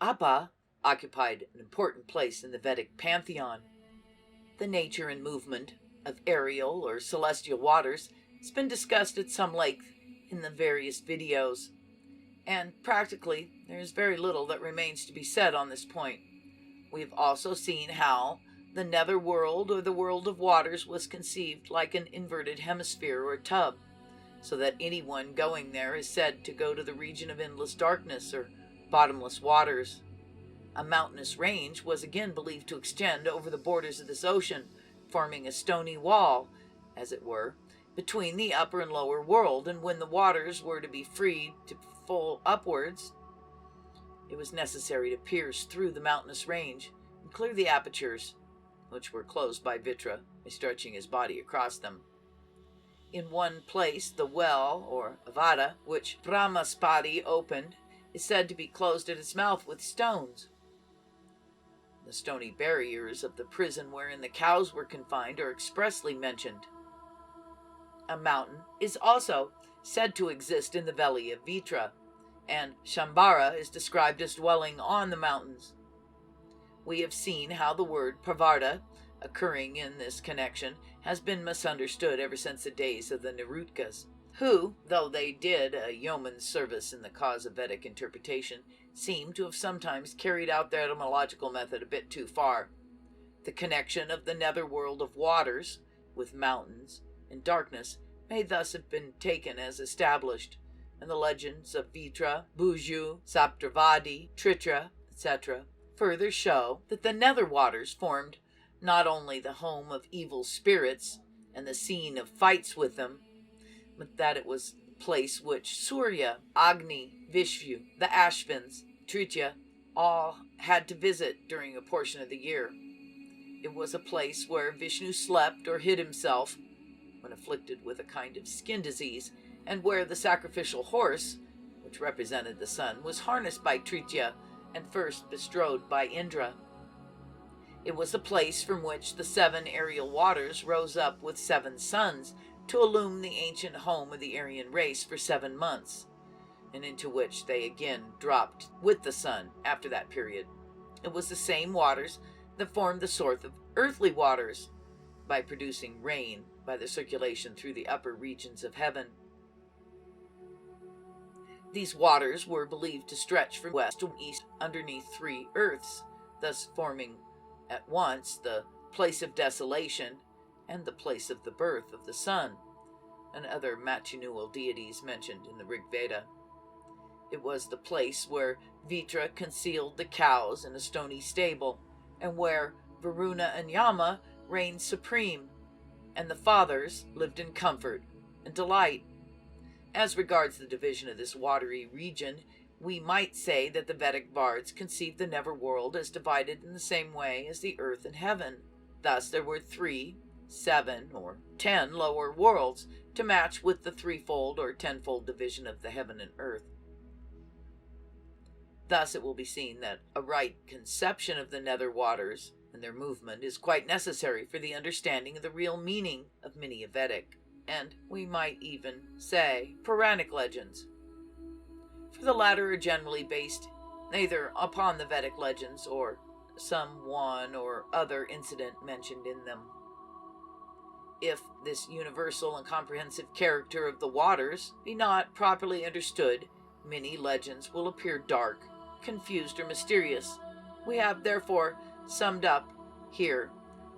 Appa occupied an important place in the Vedic pantheon. The nature and movement of aerial or celestial waters has been discussed at some length in the various videos, and practically there's very little that remains to be said on this point. We've also seen how the netherworld, or the world of waters, was conceived like an inverted hemisphere or tub, so that anyone going there is said to go to the region of endless darkness or bottomless waters. A mountainous range was again believed to extend over the borders of this ocean, forming a stony wall, as it were, between the upper and lower world, and when the waters were to be freed to flow upwards, it was necessary to pierce through the mountainous range and clear the apertures, which were closed by Vitra, by stretching his body across them. In one place, the well, or Avada, which Brahmaspati opened, is said to be closed at its mouth with stones. The stony barriers of the prison wherein the cows were confined are expressly mentioned. A mountain is also said to exist in the belly of Vitra, and Shambhara is described as dwelling on the mountains. We have seen how the word Pravarta, occurring in this connection, has been misunderstood ever since the days of the Nirutkas, who, though they did a yeoman's service in the cause of Vedic interpretation, seem to have sometimes carried out their etymological method a bit too far. The connection of the netherworld of waters with mountains and darkness may thus have been taken as established, and the legends of Vitra, Bhuju, Saptravadi, Tritra, etc. further show that the nether waters formed not only the home of evil spirits and the scene of fights with them, but that it was the place which Surya, Agni, Vishnu, the Ashvins, Tritya, all had to visit during a portion of the year. It was a place where Vishnu slept or hid himself when afflicted with a kind of skin disease, and where the sacrificial horse, which represented the sun, was harnessed by Tritya and first bestrode by Indra. It was a place from which the 7 aerial waters rose up with 7 suns to illumine the ancient home of the Aryan race for 7 months, and into which they again dropped with the sun after that period. It was the same waters that formed the source of earthly waters by producing rain by the circulation through the upper regions of heaven. These waters were believed to stretch from west to east underneath 3 earths, thus forming at once the place of desolation and the place of the birth of the sun and other matrinual deities mentioned in the Rig Veda. It was the place where Vitra concealed the cows in a stony stable, and where Varuna and Yama reigned supreme, and the fathers lived in comfort and delight. As regards the division of this watery region, we might say that the Vedic bards conceived the netherworld as divided in the same way as the earth and heaven. Thus there were 3, 7, or 10 lower worlds to match with the threefold or tenfold division of the heaven and earth. Thus it will be seen that a right conception of the nether waters and their movement is quite necessary for the understanding of the real meaning of many Vedic, and we might even say Puranic legends. For the latter are generally based either upon the Vedic legends or some one or other incident mentioned in them. If this universal and comprehensive character of the waters be not properly understood, many legends will appear dark, confused, or mysterious. We have therefore summed up here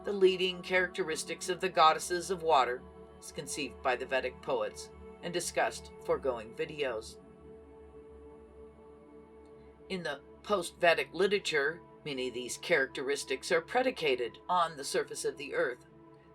the leading characteristics of the goddesses of water as conceived by the Vedic poets and discussed foregoing videos. In the post-Vedic literature, many of these characteristics are predicated on the surface of the earth,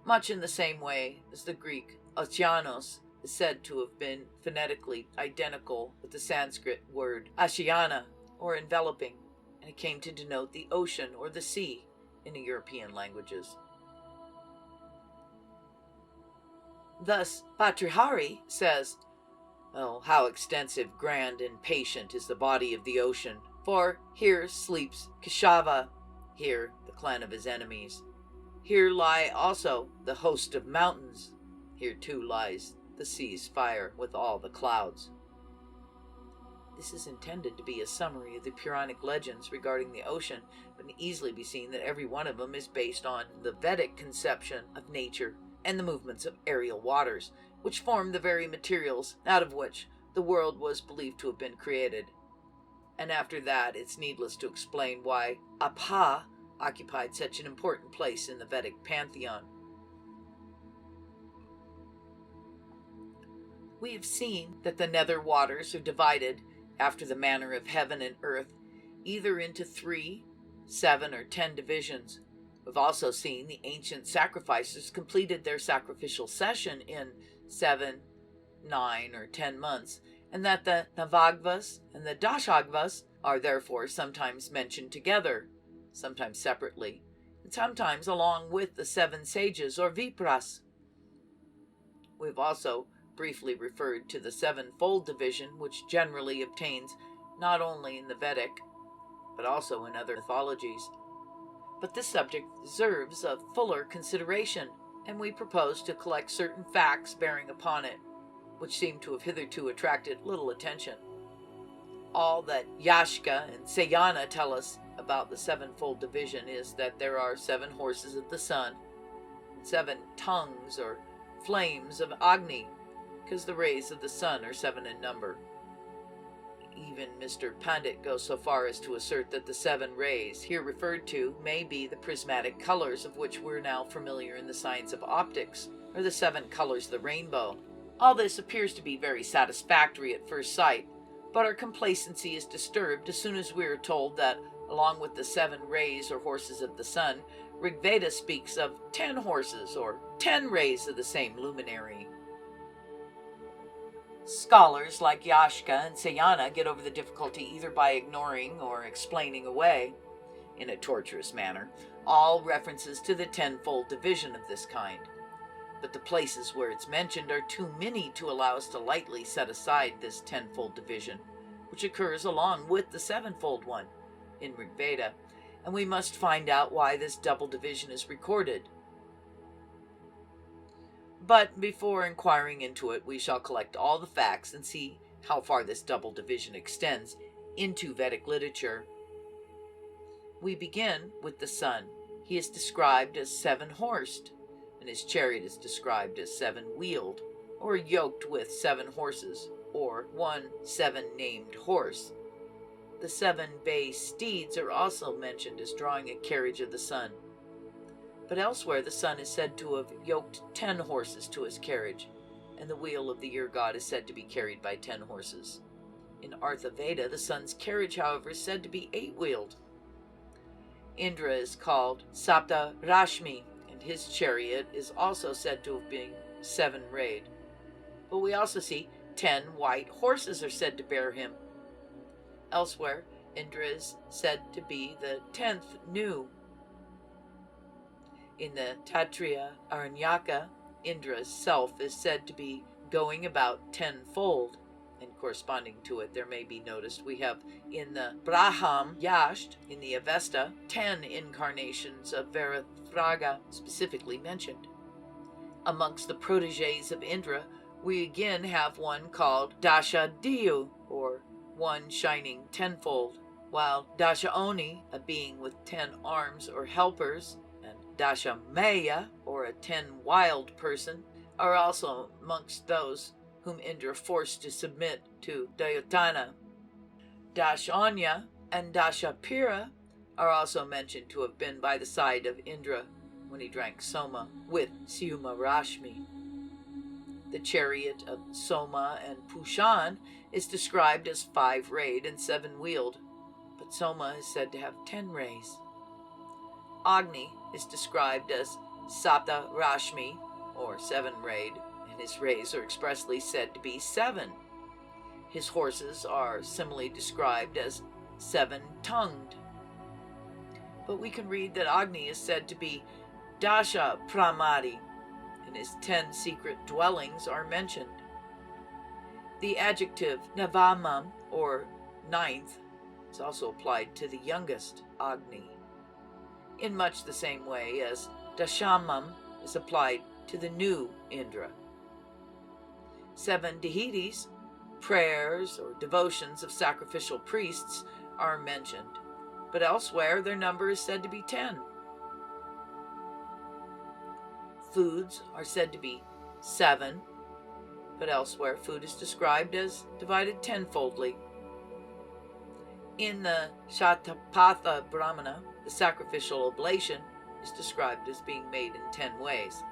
much in the same way as the Greek oceanos is said to have been phonetically identical with the Sanskrit word ashiana, or enveloping, and it came to denote the ocean or the sea in the European languages. Thus, Bhartrihari says, "Oh, how extensive, grand, and patient is the body of the ocean, for here sleeps Keshava, here the clan of his enemies. Here lie also the host of mountains, here too lies the sea's fire with all the clouds." This is intended to be a summary of the Puranic legends regarding the ocean, but can easily be seen that every one of them is based on the Vedic conception of nature and the movements of aerial waters, which form the very materials out of which the world was believed to have been created. And after that, it's needless to explain why Apha occupied such an important place in the Vedic pantheon. We have seen that the nether waters are divided after the manner of heaven and earth, either into 3, 7, or 10 divisions. We've also seen the ancient sacrificers completed their sacrificial session in 7, 9, or 10 months, and that the Navagvas and the Dashagvas are therefore sometimes mentioned together, sometimes separately, and sometimes along with the 7 sages or Vipras. We've also briefly referred to the 7-fold division, which generally obtains not only in the Vedic, but also in other mythologies. But this subject deserves a fuller consideration, and we propose to collect certain facts bearing upon it, which seem to have hitherto attracted little attention. All that Yashka and Sayana tell us about the 7-fold division is that there are 7 horses of the sun, 7 tongues or flames of Agni, because the rays of the sun are 7 in number. Even Mr. Pandit goes so far as to assert that the 7 rays here referred to may be the prismatic colors of which we're now familiar in the science of optics, or the 7 colors of the rainbow. All this appears to be very satisfactory at first sight, but our complacency is disturbed as soon as we are told that, along with the 7 rays or horses of the sun, Rig Veda speaks of 10 horses or 10 rays of the same luminary. Scholars like Yashka and Sayana get over the difficulty either by ignoring or explaining away, in a tortuous manner, all references to the 10-fold division of this kind. But the places where it's mentioned are too many to allow us to lightly set aside this 10-fold division, which occurs along with the 7-fold one in Rig Veda, and we must find out why this double division is recorded. But before inquiring into it, we shall collect all the facts and see how far this double division extends into Vedic literature. We begin with the sun. He is described as 7-horsed, and his chariot is described as 7-wheeled, or yoked with 7 horses, or one 7-named horse. The 7 bay steeds are also mentioned as drawing a carriage of the sun. But elsewhere the sun is said to have yoked 10 horses to his carriage, and the wheel of the year god is said to be carried by 10 horses. In Artha Veda, the sun's carriage, however, is said to be 8-wheeled. Indra is called Sapta Rashmi, and his chariot is also said to have been 7-rayed. But we also see 10 white horses are said to bear him. Elsewhere, Indra is said to be the 10th Nu. In the Tatriya Aranyaka, Indra's self is said to be going about 10-fold, and corresponding to it there may be noticed we have in the Braham Yasht, in the Avesta, 10 incarnations of Varathraga specifically mentioned. Amongst the proteges of Indra, we again have one called Dasha Diyu, or one shining 10-fold, while Dasha Oni, a being with 10 arms or helpers, and Dasha Maya, or a 10-wild person, are also amongst those whom Indra forced to submit to Dayotana. Dashanya and Dashapira are also mentioned to have been by the side of Indra when he drank Soma with Syuma Rashmi. The chariot of Soma and Pushan is described as 5-rayed and 7-wheeled, but Soma is said to have 10 rays. Agni is described as Sapta Rashmi, or 7-rayed, and his rays are expressly said to be 7. His horses are similarly described as 7-tongued. But we can read that Agni is said to be Dasha Pramadi, and his 10 secret dwellings are mentioned. The adjective Navamam, or 9th, is also applied to the youngest Agni, in much the same way as Dashamam is applied to the new Indra. 7 deities, prayers or devotions of sacrificial priests are mentioned, but elsewhere their number is said to be 10. Foods are said to be 7, but elsewhere food is described as divided tenfoldly. In the Shatapatha Brahmana, the sacrificial oblation is described as being made in 10 ways.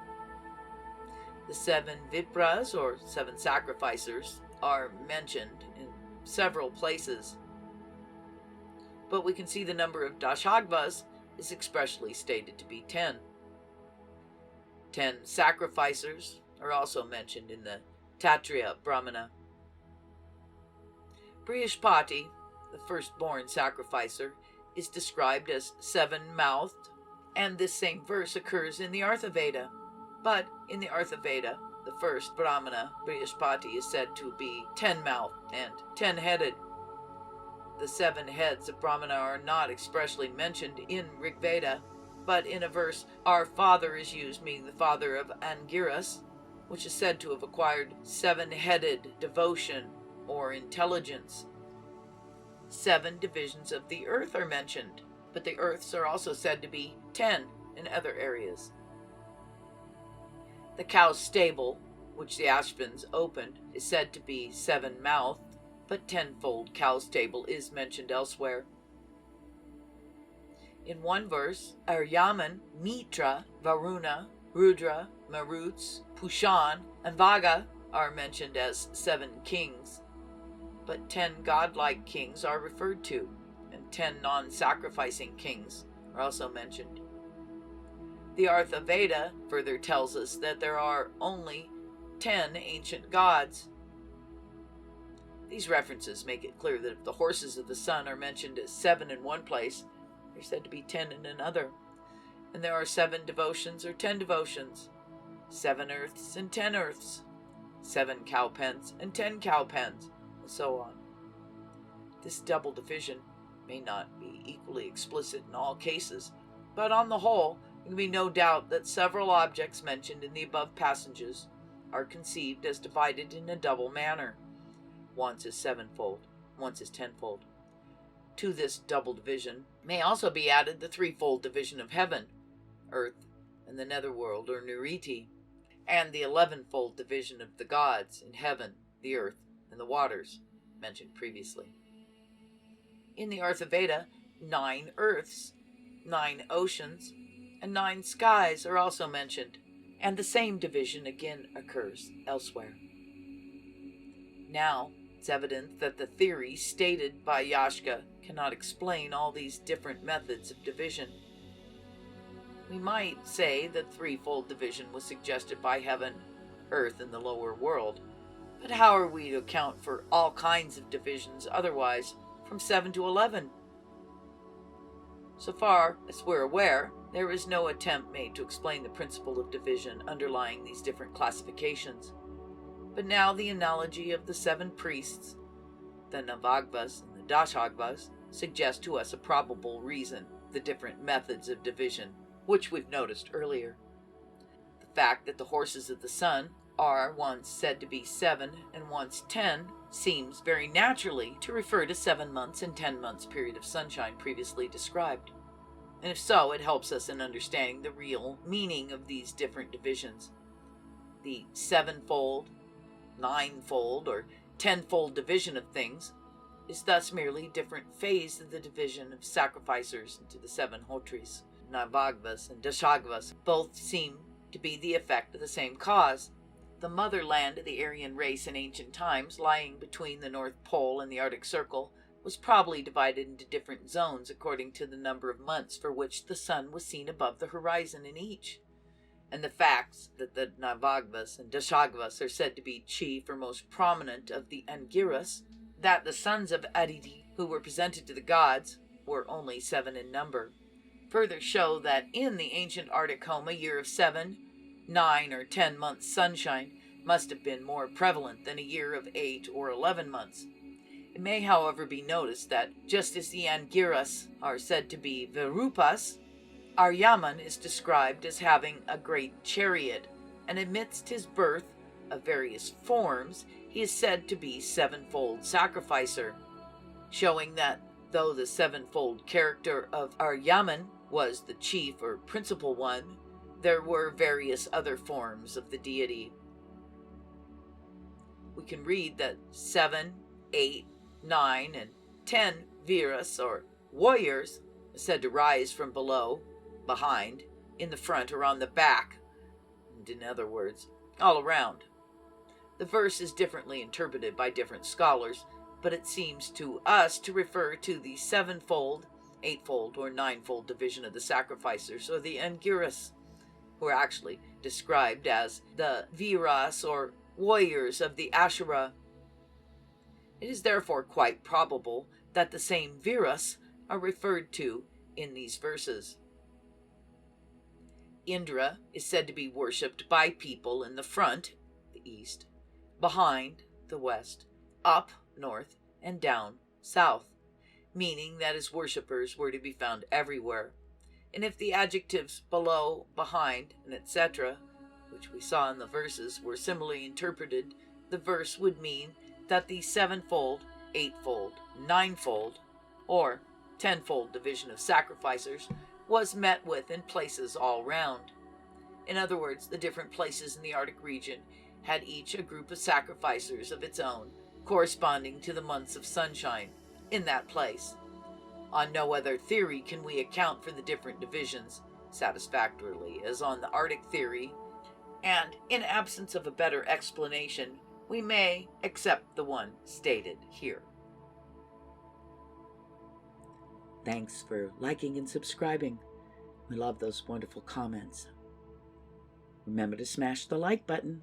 The 7 Vipras, or 7 sacrificers, are mentioned in several places, but we can see the number of Dashagvas is expressly stated to be 10. 10 sacrificers are also mentioned in the Kshatriya Brahmana. Brihaspati, the firstborn sacrificer, is described as 7-mouthed, and this same verse occurs in the Artha-Veda. But in the Artha-Veda, the first Brahmana, Brihaspati, is said to be 10-mouthed and 10-headed. The 7 heads of Brahmana are not expressly mentioned in Rig Veda, but in a verse, our father is used, meaning the father of Angiras, which is said to have acquired 7-headed devotion or intelligence. 7 divisions of the earth are mentioned, but the earths are also said to be 10 in other areas. The cow's stable, which the Ashvins opened, is said to be 7-mouthed, but 10-fold cow stable is mentioned elsewhere. In one verse, Aryaman, Mitra, Varuna, Rudra, Maruts, Pushan, and Vaga are mentioned as 7 kings, but 10 godlike kings are referred to, and 10 non-sacrificing kings are also mentioned. The Artha-Veda further tells us that there are only 10 ancient gods. These references make it clear that if the horses of the sun are mentioned as 7 in one place, they're said to be 10 in another. And there are 7 devotions or 10 devotions, 7 earths and 10 earths, 7 cowpens and 10 cowpens, and so on. This double division may not be equally explicit in all cases, but on the whole, there can be no doubt that several objects mentioned in the above passages are conceived as divided in a double manner. Once is 7-fold, once is 10-fold. To this double division may also be added the 3-fold division of heaven, earth, and the netherworld or Niriti, and the 11-fold division of the gods in heaven, the earth, and the waters, mentioned previously. In the Artha-Veda, 9 earths, 9 oceans, and 9 skies are also mentioned, and the same division again occurs elsewhere. Now, it's evident that the theory stated by Yashka cannot explain all these different methods of division. We might say that 3-fold division was suggested by heaven, earth, and the lower world, but how are we to account for all kinds of divisions otherwise from 7 to 11? So far as we're aware, there is no attempt made to explain the principle of division underlying these different classifications. But now the analogy of the 7 priests, the Navagvas and the Dashagvas, suggest to us a probable reason, the different methods of division, which we've noticed earlier. The fact that the horses of the sun are once said to be 7 and once 10 seems very naturally to refer to 7 months and 10 months period of sunshine previously described. And if so, it helps us in understanding the real meaning of these different divisions. The 7-fold, 9-fold, or 10-fold division of things is thus merely a different phase of the division of sacrificers into the 7 hotris, Navagvas and Dashagvas. Both seem to be the effect of the same cause. The motherland of the Aryan race in ancient times, lying between the North Pole and the Arctic Circle, was probably divided into different zones according to the number of months for which the sun was seen above the horizon in each. And the facts that the Navagvas and Dashagvas are said to be chief or most prominent of the Angiras, that the sons of Aditi, who were presented to the gods, were only 7 in number, further show that in the ancient Arctic home a year of 7, 9, or 10 months sunshine must have been more prevalent than a year of 8 or 11 months. It may, however, be noticed that just as the Angiras are said to be Virupas, Aryaman is described as having a great chariot, and amidst his birth of various forms, he is said to be sevenfold sacrificer, showing that though the sevenfold character of Aryaman was the chief or principal one, there were various other forms of the deity. We can read that 7, 8, 9, and 10 Viras, or warriors, are said to rise from below, behind, in the front, or on the back, and in other words, all around. The verse is differently interpreted by different scholars, but it seems to us to refer to the sevenfold, eightfold, or ninefold division of the sacrificers, or the Angiras, who are actually described as the Viras, or warriors of the Asherah. It is therefore quite probable that the same Viras are referred to in these verses. Indra is said to be worshipped by people in the front, the east, behind, the west, up, north, and down, south, meaning that his worshippers were to be found everywhere. And if the adjectives below, behind, and etc., which we saw in the verses, were similarly interpreted, the verse would mean that the sevenfold, eightfold, ninefold, or tenfold division of sacrificers was met with in places all round. In other words, the different places in the Arctic region had each a group of sacrificers of its own, corresponding to the months of sunshine in that place. On no other theory can we account for the different divisions satisfactorily as on the Arctic theory, and in absence of a better explanation, we may accept the one stated here. Thanks for liking and subscribing. We love those wonderful comments. Remember to smash the like button.